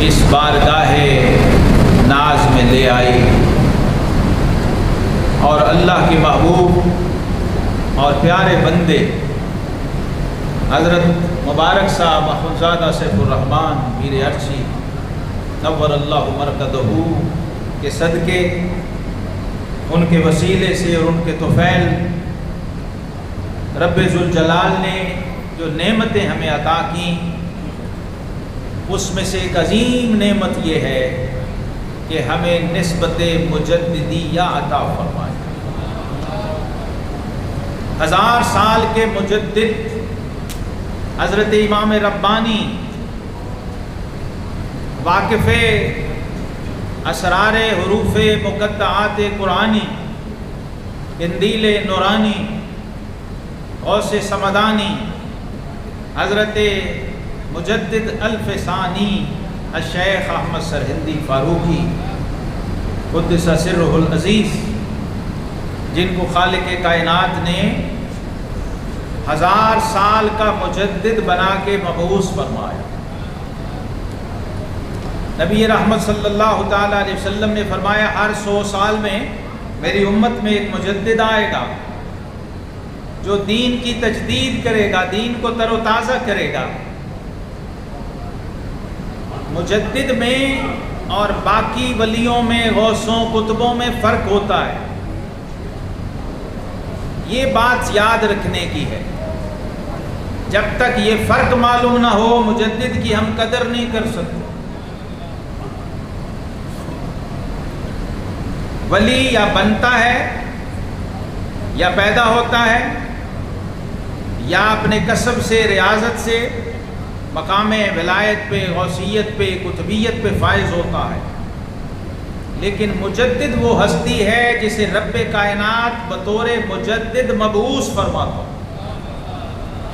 اس بارگاہ ناز میں لے آئی اور اللہ کے محبوب اور پیارے بندے حضرت مبارک صاحب اخوندزادہ سیف الرحمن میر عرشی نور اللہ مرکزہ کے صدقے، ان کے وسیلے سے اور ان کے طفیل رب ذوالجلال نے جو نعمتیں ہمیں عطا کیں، اس میں سے ایک عظیم نعمت یہ ہے کہ ہمیں نسبت مجددیہ عطا فرمائے۔ 1000 سال کے مجدد حضرت امام ربانی، واقف اسرار حروف مقطعات قرآنی، قندیل نورانی، غوث سمدانی، حضرت مجدد الف ثانی الشیخ احمد سرہندی فاروقی قدس سرہ العزیز، جن کو خالق کائنات نے 1000 سال کا مجدد بنا کے مبعوث فرمایا۔ نبی رحمت صلی اللہ تعالیٰ علیہ وسلم نے فرمایا ہر 100 سال میں میری امت میں ایک مجدد آئے گا جو دین کی تجدید کرے گا، دین کو تر و تازہ کرے گا۔ مجدد میں اور باقی ولیوں میں، غوثوں، قطبوں میں فرق ہوتا ہے، یہ بات یاد رکھنے کی ہے۔ جب تک یہ فرق معلوم نہ ہو مجدد کی ہم قدر نہیں کر سکتے۔ ولی یا بنتا ہے یا پیدا ہوتا ہے یا اپنے کسب سے، ریاضت سے مقام ولایت پہ، غوثیت پہ، قطبیت پہ فائز ہوتا ہے، لیکن مجدد وہ ہستی ہے جسے رب کائنات بطور مجدد مبعوث فرماتا،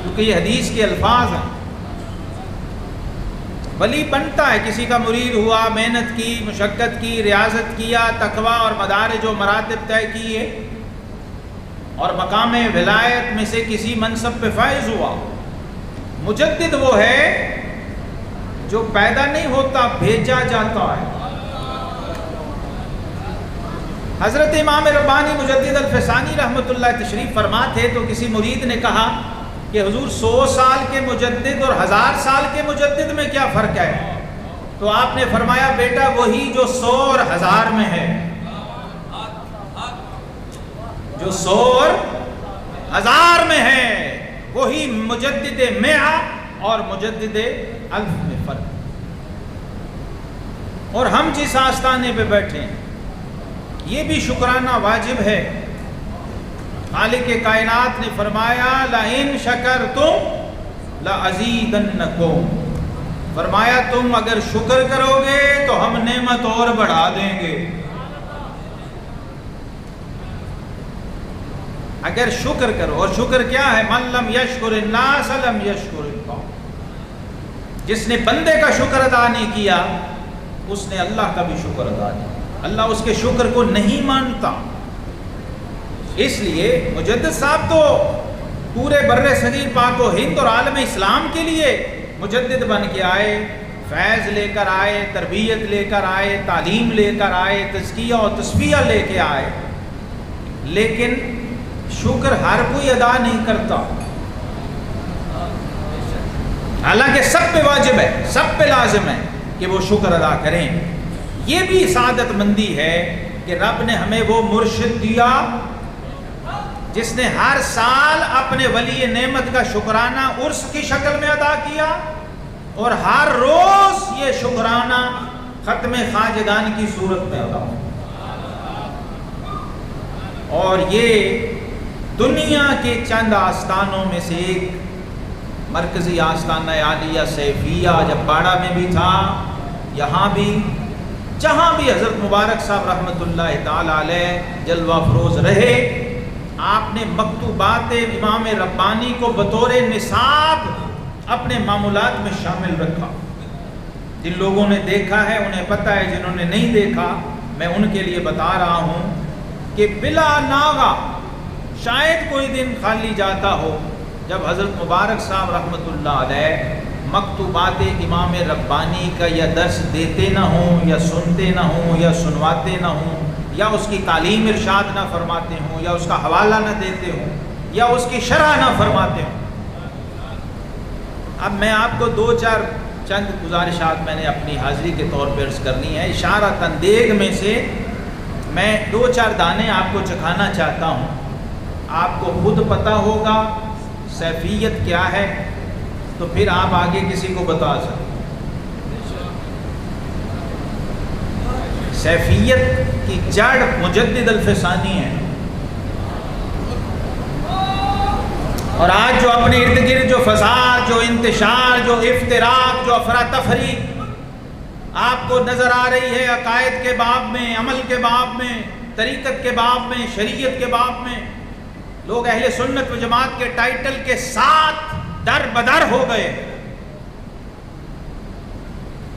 کیونکہ یہ حدیث کے الفاظ ہیں۔ ولی بنتا ہے، کسی کا مرید ہوا، محنت کی، مشقت کی، ریاضت کیا، تقوی اور مدارج و مراتب طے کیے اور مقام ولایت میں سے کسی منصب پہ فائز ہوا۔ مجدد وہ ہے جو پیدا نہیں ہوتا، بھیجا جاتا ہے۔ حضرت امام ربانی مجدد الفسانی رحمۃ اللہ تشریف فرما تھے تو کسی مرید نے کہا کہ حضور 100 سال کے مجدد اور 1000 سال کے مجدد میں کیا فرق ہے؟ تو آپ نے فرمایا بیٹا وہی جو 100 اور 1000 میں ہے، جو 100 اور 1000 میں ہے وہی مجدد مئہ اور مجدد الف میں فرق۔ اور ہم جس آستانے پہ بیٹھے ہیں یہ بھی شکرانہ واجب ہے۔ خالق کائنات نے فرمایا لَإِن شَكَرْتُمْ لَأَزِيدَنَّكُمْ، فرمایا تم اگر شکر کرو گے تو ہم نعمت اور بڑھا دیں گے۔ اگر شکر کرو، اور شکر کیا ہے؟ مَن لَمْ يَشْكُرِ النَّاسَ لَمْ يَشْكُرِ اللَّهَ، جس نے بندے کا شکر ادا نہیں کیا اس نے اللہ کا بھی شکر ادا نہیں کیا، اللہ اس کے شکر کو نہیں مانتا۔ اس لیے مجدد صاحب تو پورے بر صغیر پاک و ہند اور عالم اسلام کے لیے مجدد بن کے آئے، فیض لے کر آئے، تربیت لے کر آئے، تعلیم لے کر آئے، تزکیہ اور تصفیہ لے کے آئے، لیکن شکر ہر کوئی ادا نہیں کرتا، حالانکہ سب پہ واجب ہے، سب پہ لازم ہے کہ وہ شکر ادا کریں۔ یہ بھی سعادت مندی ہے کہ رب نے ہمیں وہ مرشد دیا جس نے ہر سال اپنے ولی نعمت کا شکرانہ عرس کی شکل میں ادا کیا، اور ہر روز یہ شکرانہ ختم خواجگان کی صورت میں ادا ہوا۔ اور یہ دنیا کے چند آستانوں میں سے ایک مرکزی آستانہ عالیہ سیفیہ جب باڑہ میں بھی تھا، یہاں بھی، جہاں بھی حضرت مبارک صاحب رحمۃ اللہ تعالی علیہ جلوہ فروز رہے، آپ نے مکتوبات امام ربانی کو بطور نصاب اپنے معمولات میں شامل رکھا۔ جن لوگوں نے دیکھا ہے انہیں پتہ ہے، جنہوں نے نہیں دیکھا میں ان کے لیے بتا رہا ہوں کہ بلا ناغہ شاید کوئی دن خالی جاتا ہو جب حضرت مبارک صاحب رحمۃ اللہ علیہ مکتوبات امام ربانی کا یا درس دیتے نہ ہوں یا سنتے نہ ہوں یا سنواتے نہ ہوں یا اس کی تعلیم ارشاد نہ فرماتے ہوں یا اس کا حوالہ نہ دیتے ہوں یا اس کی شرح نہ فرماتے ہوں۔ اب میں آپ کو دو چار چند گزارشات میں نے اپنی حاضری کے طور پر عرض کرنی ہے۔ اشارہ تندیگ میں سے میں دو چار دانے آپ کو چکھانا چاہتا ہوں، آپ کو خود پتہ ہوگا سیفیت کیا ہے، تو پھر آپ آگے کسی کو بتا سکتے۔ سیفیت کی جڑ مجدد الفسانی ہے، اور آج جو اپنے ارد گرد جو فساد، جو انتشار، جو افتراق، جو افراتفری آپ کو نظر آ رہی ہے عقائد کے باب میں، عمل کے باب میں، طریقت کے باب میں، شریعت کے باب میں، لوگ اہل سنت و جماعت کے ٹائٹل کے ساتھ در بدر ہو گئے۔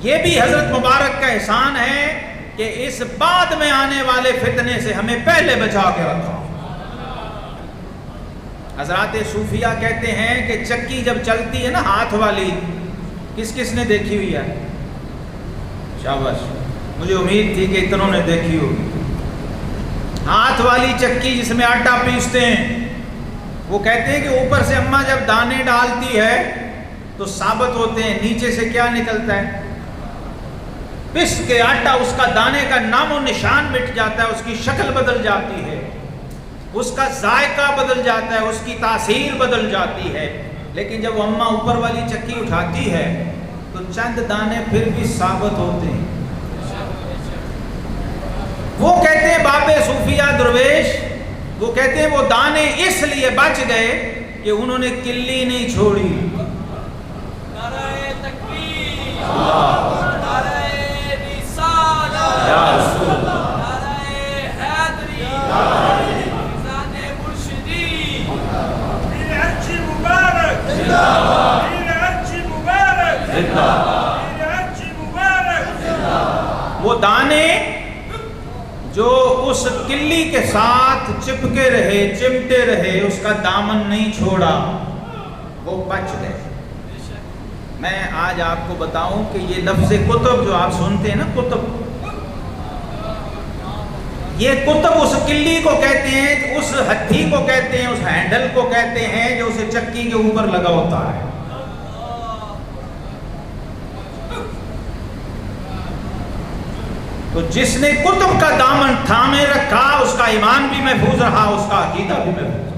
یہ بھی حضرت مبارک کا احسان ہے کہ اس بعد میں آنے والے فتنے سے ہمیں پہلے بچا کے رکھا۔ حضرات صوفیہ کہتے ہیں کہ چکی جب چلتی ہے نا ہاتھ والی، کس کس نے دیکھی ہوئی ہے؟ شاباش، مجھے امید تھی کہ اتنوں نے دیکھی ہوگی۔ ہاتھ والی چکی جس میں آٹا پیستے ہیں، وہ کہتے ہیں کہ اوپر سے اماں جب دانے ڈالتی ہے تو ثابت ہوتے ہیں، نیچے سے کیا نکلتا ہے؟ پس کے آٹا، اس کا دانے کا نام و نشان مٹ جاتا ہے، اس کی شکل بدل جاتی ہے، اس کا ذائقہ بدل جاتا ہے، اس کی تاثیر بدل جاتی ہے۔ لیکن جب وہ اماں اوپر والی چکی اٹھاتی ہے تو چند دانے پھر بھی ثابت ہوتے ہیں۔ وہ کہتے ہیں باب صوفیہ درویش، وہ کہتے ہیں وہ دانے اس لیے بچ گئے کہ انہوں نے کلی نہیں چھوڑی۔ نعرہ تکبیر، اللہ، نعرہ رسالت، یا رسول اللہ، نعرہ حیدری، میزان مرشدی، پیر ارچی مبارک، پیر ارچی مبارک، پیر ارچی مبارک۔ وہ دانے جو اس کلی کے ساتھ چپکے رہے، چمٹے رہے، اس کا دامن نہیں چھوڑا، وہ بچ گئے۔ میں آج آپ کو بتاؤں کہ یہ لفظ کتب جو آپ سنتے ہیں نا، کتب، یہ کتب اس کلی کو کہتے ہیں، اس ہتھی کو کہتے ہیں، اس ہینڈل کو کہتے ہیں جو اسے چکی کے اوپر لگا ہوتا ہے۔ تو جس نے کتب کا دامن تھامے رکھا، اس کا ایمان بھی محفوظ رہا، اس کا عقیدہ بھی محفوظ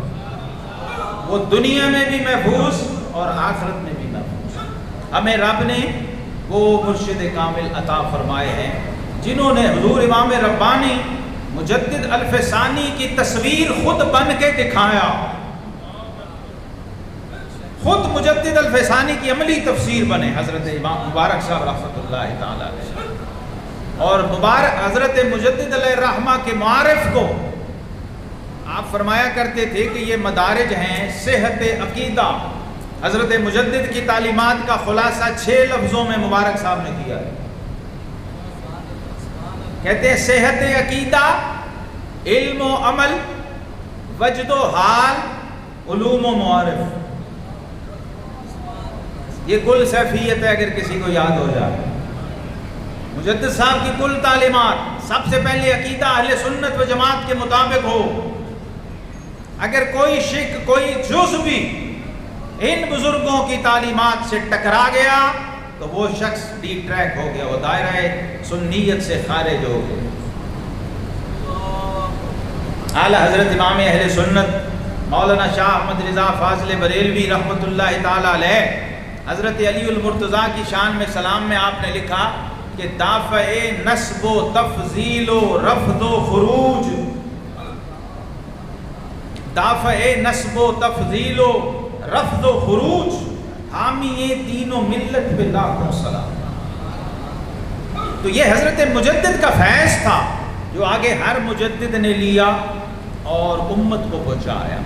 رہا، وہ دنیا میں بھی محفوظ اور آخرت میں بھی محفوظ۔ ہمیں رب نے وہ مرشد کامل عطا فرمائے ہیں جنہوں نے حضور امام ربانی مجدد الفسانی کی تصویر خود بن کے دکھایا، خود مجدد الفسانی کی عملی تفسیر بنے حضرت امام مبارک صاحب رحمۃ اللہ تعالی علیہ، اور مبارک حضرت مجدد علیہ الرحمہ کے معارف کو آپ فرمایا کرتے تھے کہ یہ مدارج ہیں صحت عقیدہ۔ حضرت مجدد کی تعلیمات کا خلاصہ 6 لفظوں میں مبارک صاحب نے کیا ہے۔ کہتے ہیں صحت عقیدہ، علم و عمل، وجد و حال، علوم و معارف۔ یہ کل سیفیت ہے اگر کسی کو یاد ہو جائے۔ مجدد صاحب کی کل تعلیمات سب سے پہلے عقیدہ اہل سنت و جماعت کے مطابق ہو۔ اگر کوئی شک، کوئی جز بھی ان بزرگوں کی تعلیمات سے ٹکرا گیا تو وہ شخص ڈی ٹریک ہو گیا، وہ دائرہ سنیت سے خارج ہو گیا۔ اعلی حضرت امام اہل سنت مولانا شاہ احمد رضا فاضل بریلوی رحمۃ اللہ تعالی علیہ، حضرت علی المرتضیٰ کی شان میں سلام میں آپ نے لکھا کہ دافع نسب و تفضیل و رفض و خروج، دافع نسب و تفضیل و رفض و خروج، حامی دین و ملت پہ لاکھوں سلام۔ تو یہ حضرت مجدد کا فیض تھا جو آگے ہر مجدد نے لیا اور امت کو پہنچایا۔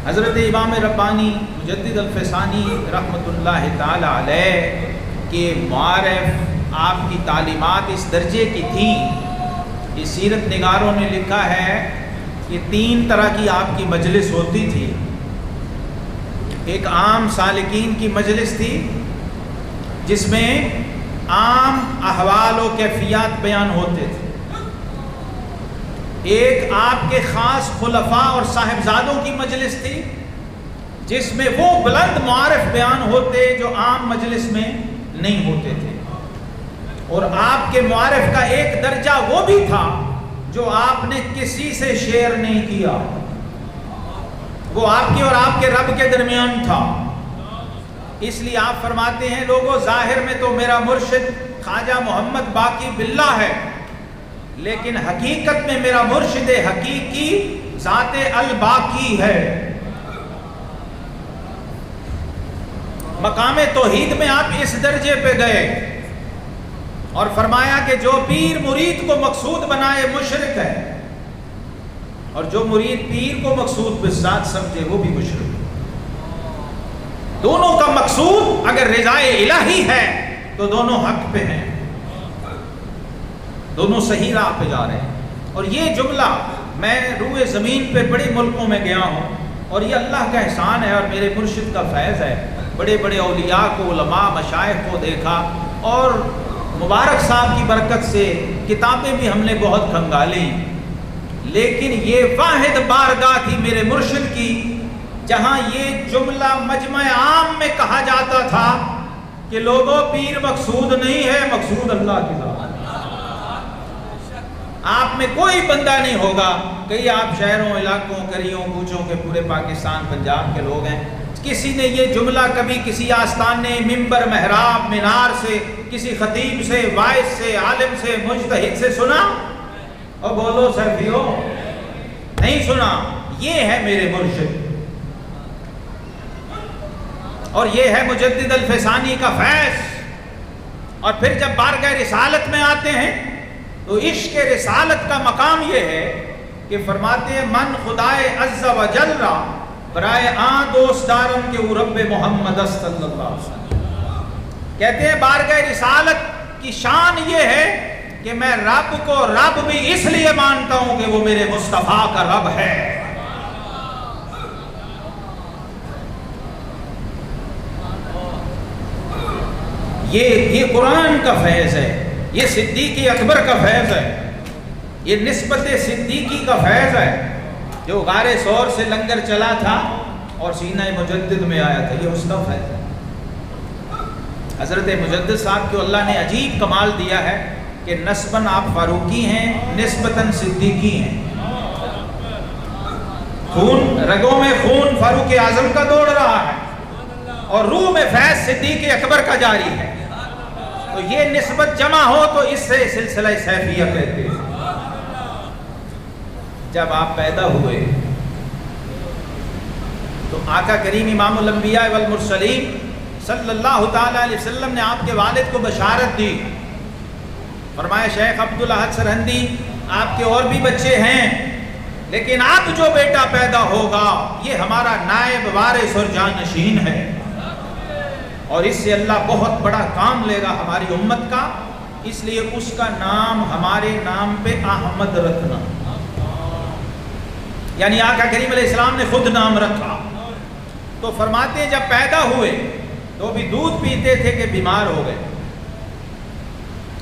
حضرت امام ربانی مجدد الفسانی رحمۃ اللہ تعالی علیہ کے معارف، آپ کی تعلیمات اس درجے کی تھیں کہ سیرت نگاروں نے لکھا ہے کہ 3 طرح کی آپ کی مجلس ہوتی تھی۔ ایک عام سالکین کی مجلس تھی، جس میں عام احوال و کیفیات بیان ہوتے تھے. ایک آپ کے خاص خلفاء اور صاحبزادوں کی مجلس تھی جس میں وہ بلند معارف بیان ہوتے جو عام مجلس میں نہیں ہوتے تھے. اور آپ کے معارف کا ایک درجہ وہ بھی تھا جو آپ نے کسی سے شیئر نہیں کیا، وہ آپ کے اور آپ کے رب کے درمیان تھا. اس لیے آپ فرماتے ہیں لوگوں ظاہر میں تو میرا مرشد خواجہ محمد باقی باللہ ہے، لیکن حقیقت میں میرا مرشد حقیقی ذات الباقی ہے. مقام توحید میں آپ اس درجے پہ گئے اور فرمایا کہ جو پیر مرید کو مقصود بنائے مشرک ہے، اور جو مرید پیر کو مقصود بالذات سمجھے وہ بھی مشرک ہے. دونوں کا مقصود اگر رضائے الہی ہے تو دونوں حق پہ ہیں، دونوں صحیح راہ پہ جا رہے ہیں. اور یہ جملہ میں روئے زمین پہ بڑے ملکوں میں گیا ہوں اور یہ اللہ کا احسان ہے اور میرے مرشد کا فیض ہے. بڑے بڑے اولیاء کو، علماء، مشائخ کو دیکھا اور مبارک صاحب کی برکت سے کتابیں بھی ہم نے بہت کھنگالی، لیکن یہ واحد بارگاہ تھی میرے مرشد کی جہاں یہ جملہ مجمع عام میں کہا جاتا تھا کہ لوگوں پیر مقصود نہیں ہے، مقصود اللہ کی ذات. آپ میں کوئی بندہ نہیں ہوگا، کئی آپ شہروں، علاقوں، گلیوں، کوچوں کے پورے پاکستان، پنجاب کے لوگ ہیں، کسی نے یہ جملہ کبھی کسی آستانے، ممبر، محراب، مینار سے، کسی خطیب سے، وائس سے، عالم سے، مجتہد سے سنا؟ اور بولو سلفیو، نہیں سنا. یہ ہے میرے مرشد اور یہ ہے مجدد الفسانی کا فیض. اور پھر جب بارگاہ رسالت میں آتے ہیں تو عشق رسالت کا مقام یہ ہے کہ فرماتے ہیں من خدائے عز و جل را برائے آن دوست دارن کے رب محمد صلی اللہ علیہ وسلم. کہتے ہیں بارگاہ رسالت کی شان یہ ہے کہ میں رب کو رب بھی اس لیے مانتا ہوں کہ وہ میرے مصطفیٰ کا رب ہے. یہ قرآن کا فیض ہے، یہ صدیق اکبر کا فیض ہے، یہ نسبت صدیقی کا فیض ہے جو غار ثور سے لنگر چلا تھا اور سینہ مجدد میں آیا تھا. یہ اس کا فیض ہے. حضرت مجدد صاحب کو اللہ نے عجیب کمال دیا ہے کہ نسباً آپ فاروقی ہیں، نسبتاً صدیقی ہیں. خون رگوں میں خون فاروق اعظم کا دوڑ رہا ہے اور روح میں فیض صدیق اکبر کا جاری ہے. تو یہ نسبت جمع ہو تو اس سے سلسلہ سیفیہ کہتے ہیں. جب آپ پیدا ہوئے تو آقا کریم امام الانبیاء والمرسلین صلی اللہ تعالی علیہ وسلم نے آپ کے والد کو بشارت دی. فرمایا شیخ عبدالاحد سرہندی آپ کے اور بھی بچے ہیں، لیکن اب جو بیٹا پیدا ہوگا یہ ہمارا نائب وارث اور جانشین ہے اور اس سے اللہ بہت بڑا کام لے گا ہماری امت کا. اس لیے اس کا نام ہمارے نام پہ احمد رکھنا. یعنی آقا کریم علیہ السلام نے خود نام رکھا. تو فرماتے ہیں جب پیدا ہوئے تو بھی دودھ پیتے تھے کہ بیمار ہو گئے.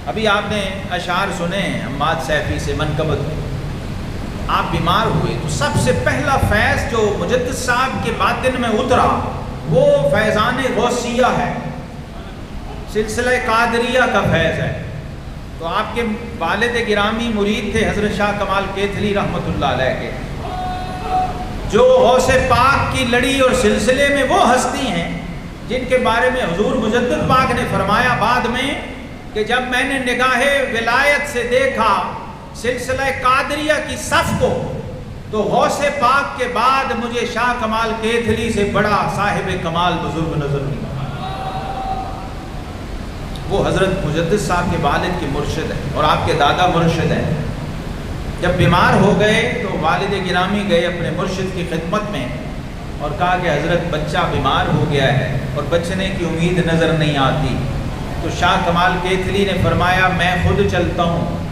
ابھی آپ نے اشعار سنے حماد سیفی سے منقبت میں. آپ بیمار ہوئے تو سب سے پہلا فیض جو مجدد صاحب کے باطن میں اترا وہ فیضان غوثیہ ہے، سلسلہ قادریہ کا فیض ہے. تو آپ کے والد گرامی مرید تھے حضرت شاہ کمال کیتھلی رحمۃ اللہ علیہ کے، جو غوث پاک کی لڑی اور سلسلے میں وہ ہستی ہیں جن کے بارے میں حضور مجدد پاک نے فرمایا بعد میں کہ جب میں نے نگاہ ولایت سے دیکھا سلسلہ قادریہ کی صف کو تو غوث پاک کے بعد مجھے شاہ کمال کیتھلی سے بڑا صاحب کمال بزرگ نظر نہیں. وہ حضرت مجدد صاحب کے والد کے مرشد ہیں اور آپ کے دادا مرشد ہیں. جب بیمار ہو گئے تو والد گرامی گئے اپنے مرشد کی خدمت میں اور کہا کہ حضرت بچہ بیمار ہو گیا ہے اور بچنے کی امید نظر نہیں آتی. تو شاہ کمال کیتھلی نے فرمایا میں خود چلتا ہوں،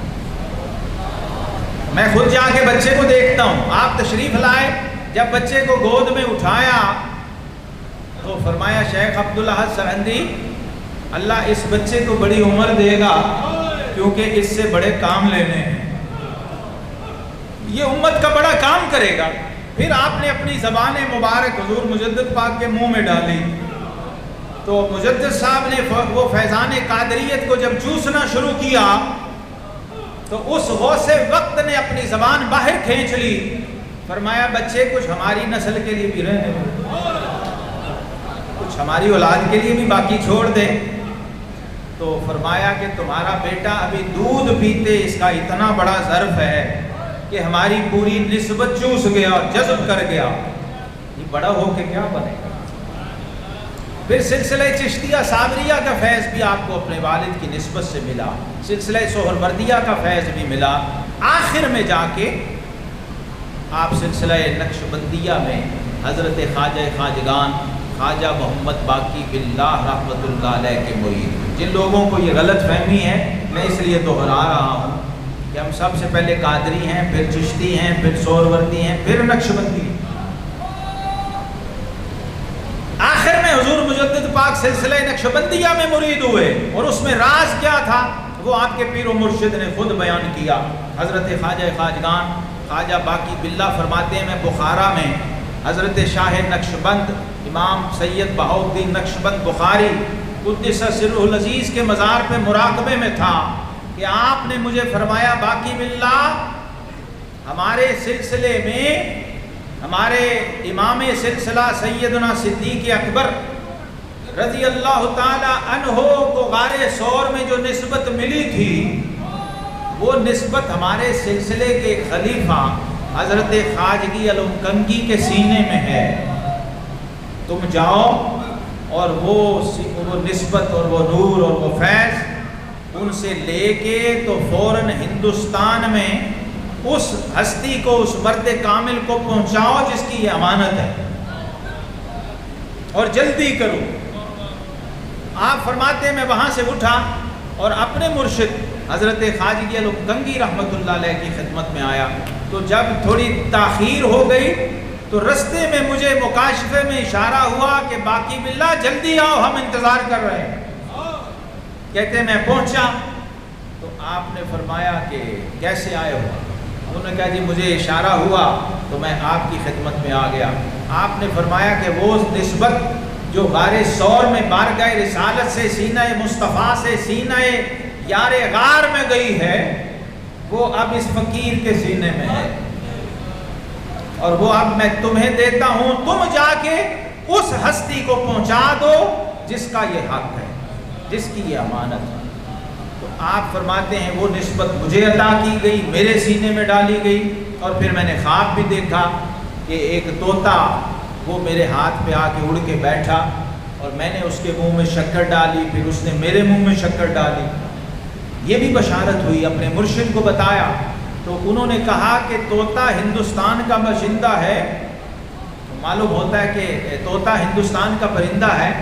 میں خود جا کے بچے کو دیکھتا ہوں. آپ تشریف لائے، جب بچے کو گود میں اٹھایا تو فرمایا شیخ عبدالاحد سرہندی اللہ اس بچے کو بڑی عمر دے گا کیونکہ اس سے بڑے کام لینے ہیں، یہ امت کا بڑا کام کرے گا۔ پھر آپ نے اپنی زبان مبارک حضور مجدد پاک کے منہ میں ڈالی تو مجدد صاحب نے وہ فیضان قادریت کو جب چوسنا شروع کیا تو اس غوث وقت نے اپنی زبان باہر کھینچ لی، فرمایا بچے کچھ ہماری نسل کے لیے بھی رہنے دو، کچھ ہماری اولاد کے لیے بھی باقی چھوڑ دے۔ تو فرمایا کہ تمہارا بیٹا ابھی دودھ پیتے اس کا اتنا بڑا ظرف ہے کہ ہماری پوری نسبت چوس گیا اور جذب کر گیا، یہ بڑا ہو کے کیا بنے گا۔ پھر سلسلہ چشتیہ صابریہ کا فیض بھی آپ کو اپنے والد کی نسبت سے ملا، سلسلہ سہروردیہ کا فیض بھی ملا، آخر میں جا کے آپ سلسلہ نقشبندیہ میں حضرت خواجہ خواجگان خواجہ محمد باقی باللہ رحمۃ اللہ علیہ کے مرید۔ جن لوگوں کو یہ غلط فہمی ہے میں اس لیے دہرا رہا ہوں کہ ہم سب سے پہلے قادری ہیں، پھر چشتی ہیں، پھر سہروردی ہیں، پھر نقشبندی ہیں۔ آخر میں حضور مجدد پاک سلسلہ نقشبندیہ میں مرید ہوئے، اور اس میں راز کیا تھا وہ آپ کے پیر و مرشد نے خود بیان کیا۔ حضرت خواجہ خواجگان خواجہ باقی باللہ فرماتے ہیں میں بخارا میں حضرت شاہ نقشبند امام سید بہاؤالدین نقشبند بخاری قدس سرہ العزیز کے مزار پہ مراقبے میں تھا کہ آپ نے مجھے فرمایا باقی باللہ ہمارے سلسلے میں ہمارے امام سلسلہ سیدنا صدیق اکبر رضی اللہ تعالی عنہ کو غار ثور میں جو نسبت ملی تھی وہ نسبت ہمارے سلسلے کے خلیفہ حضرت خواجگی علم کنگی کے سینے میں ہے، تم جاؤ اور وہ نسبت اور وہ نور اور وہ فیض ان سے لے کے تو فوراً ہندوستان میں اس ہستی کو اس مرد کامل کو پہنچاؤ جس کی یہ امانت ہے، اور جلدی کرو۔ آپ فرماتے ہیں میں وہاں سے اٹھا اور اپنے مرشد حضرت خواجگی علم کنگی رحمۃ اللہ علیہ کی خدمت میں آیا، تو جب تھوڑی تاخیر ہو گئی تو رستے میں مجھے مکاشفے میں اشارہ ہوا کہ باقی باللہ جلدی آؤ ہم انتظار کر رہے ہیں۔ کہتے میں پہنچا تو آپ نے فرمایا کہ کیسے آئے ہو؟ انہوں نے کہا جی مجھے اشارہ ہوا تو میں آپ کی خدمت میں آ گیا۔ آپ نے فرمایا کہ وہ نسبت جو غار ثور میں بارگاہ رسالت سے سینہ مصطفیٰ سے سینہ یار غار میں گئی ہے وہ اب اس فقیر کے سینے میں ہے، اور وہ اب میں تمہیں دیتا ہوں، تم جا کے اس ہستی کو پہنچا دو جس کا یہ حق ہے، جس کی یہ امانت ہے۔ تو آپ فرماتے ہیں وہ نسبت مجھے عطا کی گئی، میرے سینے میں ڈالی گئی، اور پھر میں نے خواب بھی دیکھا کہ ایک طوطا وہ میرے ہاتھ پہ آ کے اڑ کے بیٹھا اور میں نے اس کے منہ میں شکر ڈالی، پھر اس نے میرے منہ میں شکر ڈالی۔ یہ بھی بشارت ہوئی، اپنے مرشد کو بتایا تو انہوں نے کہا کہ طوطا ہندوستان کا باشندہ ہے، معلوم ہوتا ہے کہ طوطا ہندوستان کا پرندہ ہے،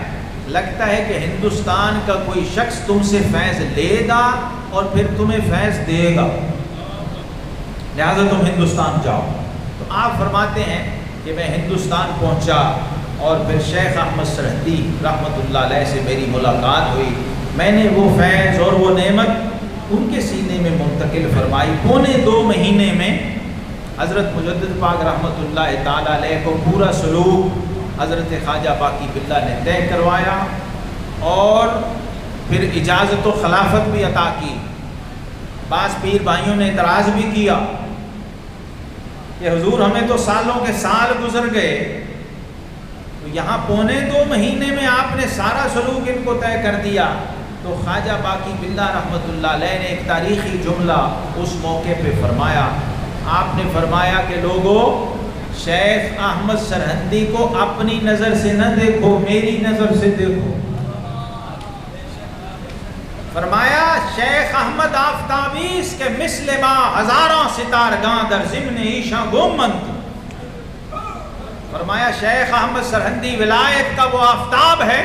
لگتا ہے کہ ہندوستان کا کوئی شخص تم سے فیض لے گا اور پھر تمہیں فیض دے گا، لہذا تم ہندوستان جاؤ۔ تو آپ فرماتے ہیں کہ میں ہندوستان پہنچا اور پھر شیخ احمد سرہندی رحمۃ اللہ علیہ سے میری ملاقات ہوئی، میں نے وہ فیض اور وہ نعمت ان کے سینے میں منتقل فرمائی۔ 2.25 مہینے میں حضرت مجدد پاک رحمۃ اللہ تعالی علیہ کو پورا سلوک حضرت خواجہ باقی باللہ نے طے کروایا، اور پھر اجازت و خلافت بھی عطا کی۔ بعض پیر بھائیوں نے اعتراض بھی کیا کہ حضور ہمیں تو سالوں کے سال گزر گئے، تو یہاں 2.25 مہینے میں آپ نے سارا سلوک ان کو طے کر دیا۔ تو خواجہ باقی باللہ رحمۃ اللہ علیہ نے ایک تاریخی جملہ اس موقع پہ فرمایا، آپ نے فرمایا کہ لوگوں شیخ احمد سرہندی کو اپنی نظر سے نہ دیکھو، میری نظر سے دیکھو۔ فرمایا شیخ احمد آفتابیس کے مثل با ہزاراں ستارگاں در ضمن ایشاں گومند۔ فرمایا شیخ احمد سرہندی ولایت کا وہ آفتاب ہے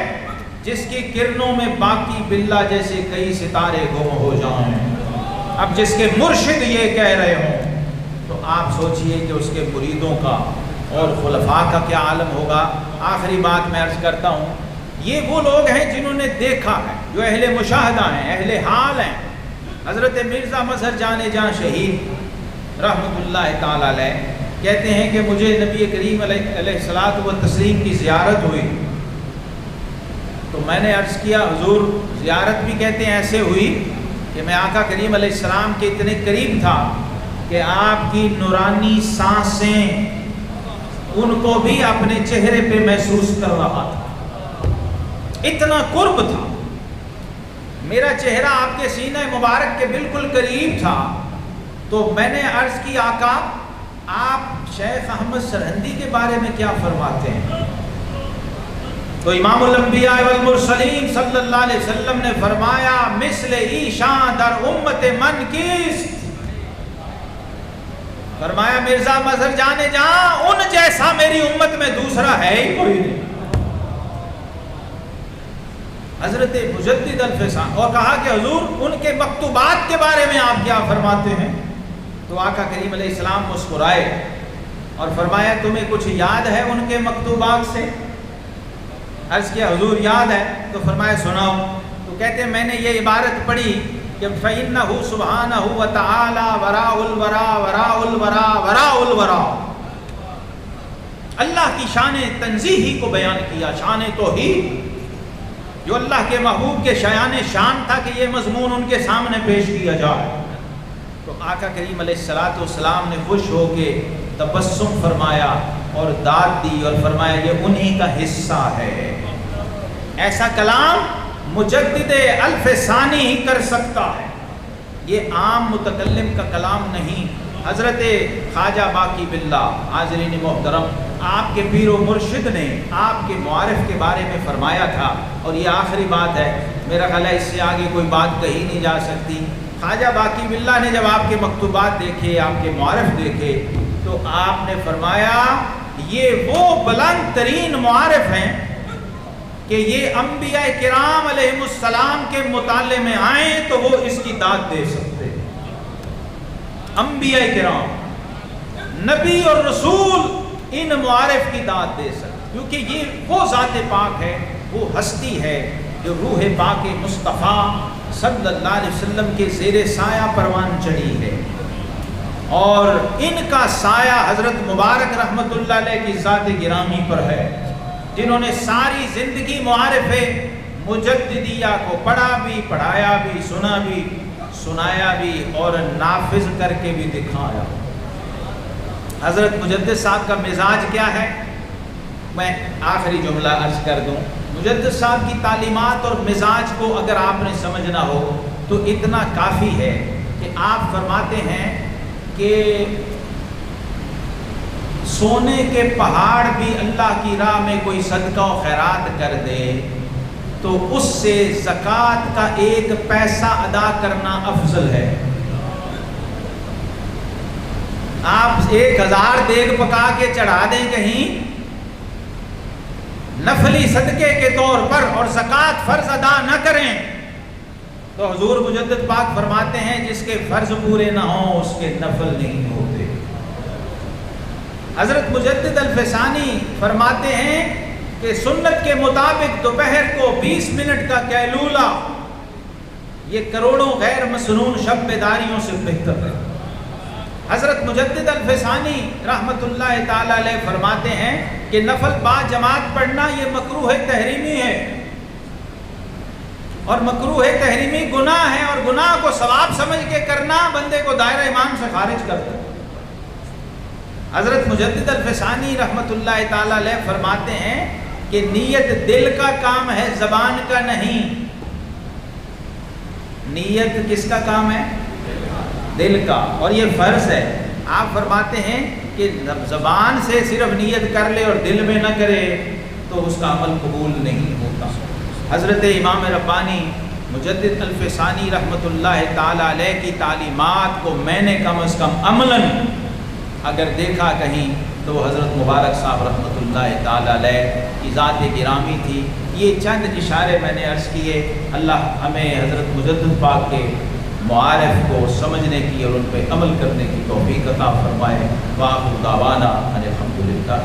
جس کی کرنوں میں باقی باللہ جیسے کئی ستارے گم ہو جائیں۔ اب جس کے مرشد یہ کہہ رہے ہوں تو آپ سوچئے کہ اس کے مریدوں کا اور خلفاء کا کیا عالم ہوگا۔ آخری بات میں عرض کرتا ہوں، یہ وہ لوگ ہیں جنہوں نے دیکھا ہے، جو اہل مشاہدہ ہیں، اہل حال ہیں، حضرت مرزا مظہر جان جاں شہید رحمۃ اللہ تعالی علیہ کہتے ہیں کہ مجھے نبی کریم علیہ الصلوۃ والتسلیم کی زیارت ہوئی، تو میں نے عرض کیا حضور زیارت بھی کہتے ہیں ایسے ہوئی کہ میں آقا کریم علیہ السلام کے اتنے قریب تھا کہ آپ کی نورانی سانسیں ان کو بھی اپنے چہرے پہ محسوس کر رہا تھا، اتنا قرب تھا، میرا چہرہ آپ کے سینہ مبارک کے بالکل قریب تھا۔ تو میں نے عرض کی آقا آپ شیخ احمد سرہندی کے بارے میں کیا فرماتے ہیں؟ تو امام الانبیاء والمرسلین صلی اللہ علیہ وسلم نے فرمایا مثل ایشان در امت من کیست، فرمایا مرزا مظہر جانے جہاں ان جیسا میری امت میں دوسرا ہے ہی کوئی نہیں۔ حضرت مجدد الفسان اور کہا کہ حضور ان کے مکتوبات کے بارے میں آپ کیا فرماتے ہیں؟ تو آقا کریم علیہ السلام مسکرائے اور فرمایا تمہیں کچھ یاد ہے ان کے مکتوبات سے؟ عرض کیا حضور یاد ہے، تو فرمایا سناؤ۔ تو کہتے ہیں میں نے یہ عبارت پڑھی کہ فَإِنَّهُ سُبْحَانَهُ وَتَعَالَى وَرَاءُ الْوَرَا وَرَاءُ الْوَرَا وَرَاءُ الْوَرَا، اللہ کی شان تنزیہی کو بیان کیا، شان توحید، جو اللہ کے محبوب کے شایان شان تھا کہ یہ مضمون ان کے سامنے پیش کیا جائے۔ تو آقا کریم علیہ السلام نے خوش ہو کے تبسم فرمایا اور داد دی اور فرمایا یہ انہی کا حصہ ہے۔ ایسا کلام مجدد الف ثانی ہی کر سکتا ہے، یہ عام متکلم کا کلام نہیں۔ حضرت خواجہ باقی باللہ حاضرین محترم، آپ کے پیر و مرشد نے آپ کے معارف کے بارے میں فرمایا تھا، اور یہ آخری بات ہے، میرا خیال ہے اس سے آگے کوئی بات کہی نہیں جا سکتی۔ خواجہ باقی باللہ نے جب آپ کے مکتوبات دیکھے، آپ کے معارف دیکھے، تو آپ نے فرمایا یہ وہ بلند ترین معارف ہیں کہ یہ انبیاء کرام علیہ السلام کے مطالعے میں آئیں تو وہ اس کی داد دے سکتے۔ انبیاء کرام، نبی اور رسول ان معارف کی داد دے سکتے، کیونکہ یہ وہ ذات پاک ہے، وہ ہستی ہے جو روح پاک مصطفیٰ صلی اللہ علیہ وسلم کے زیر سایہ پروان چڑھی ہے، اور ان کا سایہ حضرت مبارک رحمت اللہ علیہ کی ذات گرامی پر ہے، جنہوں نے ساری زندگی معارف مجددیہ کو پڑھا بھی، پڑھایا بھی، سنا بھی، سنایا بھی اور نافذ کر کے بھی دکھایا۔ حضرت مجدد صاحب کا مزاج کیا ہے؟ میں آخری جملہ عرض کر دوں، مجدد صاحب کی تعلیمات اور مزاج کو اگر آپ نے سمجھنا ہو تو اتنا کافی ہے کہ آپ فرماتے ہیں کہ سونے کے پہاڑ بھی اللہ کی راہ میں کوئی صدقہ و خیرات کر دے تو اس سے زکوٰۃ کا 1 پیسہ ادا کرنا افضل ہے۔ آپ 1000 دیگ پکا کے چڑھا دیں کہیں نفلی صدقے کے طور پر اور زکوٰۃ فرض ادا نہ کریں تو حضور مجدد پاک فرماتے ہیں جس کے فرض پورے نہ ہوں اس کے نفل نہیں ہوتے۔ حضرت مجدد الفسانی فرماتے ہیں کہ سنت کے مطابق دوپہر کو 20 منٹ کا قیلولہ یہ کروڑوں غیر مسنون شب بیداریوں سے بہتر ہے۔ حضرت مجدد الفسانی رحمت اللہ تعالی علیہ فرماتے ہیں کہ نفل با جماعت پڑھنا یہ مکروہ تحریمی ہے، اور مکروہ تحریمی گناہ ہے، اور گناہ کو ثواب سمجھ کے کرنا بندے کو دائرہ ایمان سے خارج کرتا ہے۔ حضرت مجدد الفسانی رحمت اللہ تعالی علیہ فرماتے ہیں کہ نیت دل کا کام ہے، زبان کا نہیں۔ نیت کس کا کام ہے؟ دل کا، اور یہ فرض ہے۔ آپ فرماتے ہیں کہ زبان سے صرف نیت کر لے اور دل میں نہ کرے تو اس کا عمل قبول نہیں ہوتا۔ حضرت امام ربانی مجدد الفسانی رحمت اللہ تعالی علیہ کی تعلیمات کو میں نے کم از کم عملاً اگر دیکھا کہیں تو حضرت مبارک صاحب رحمت اللہ تعالی علیہ کی ذات گرامی تھی۔ یہ چند اشارے میں نے عرض کیے، اللہ ہمیں حضرت مجدد پاک کے معارف کو سمجھنے کی اور ان پہ عمل کرنے کی توفیق عطا فرمائے۔ وآخر دعوانا ان الحمد للہ۔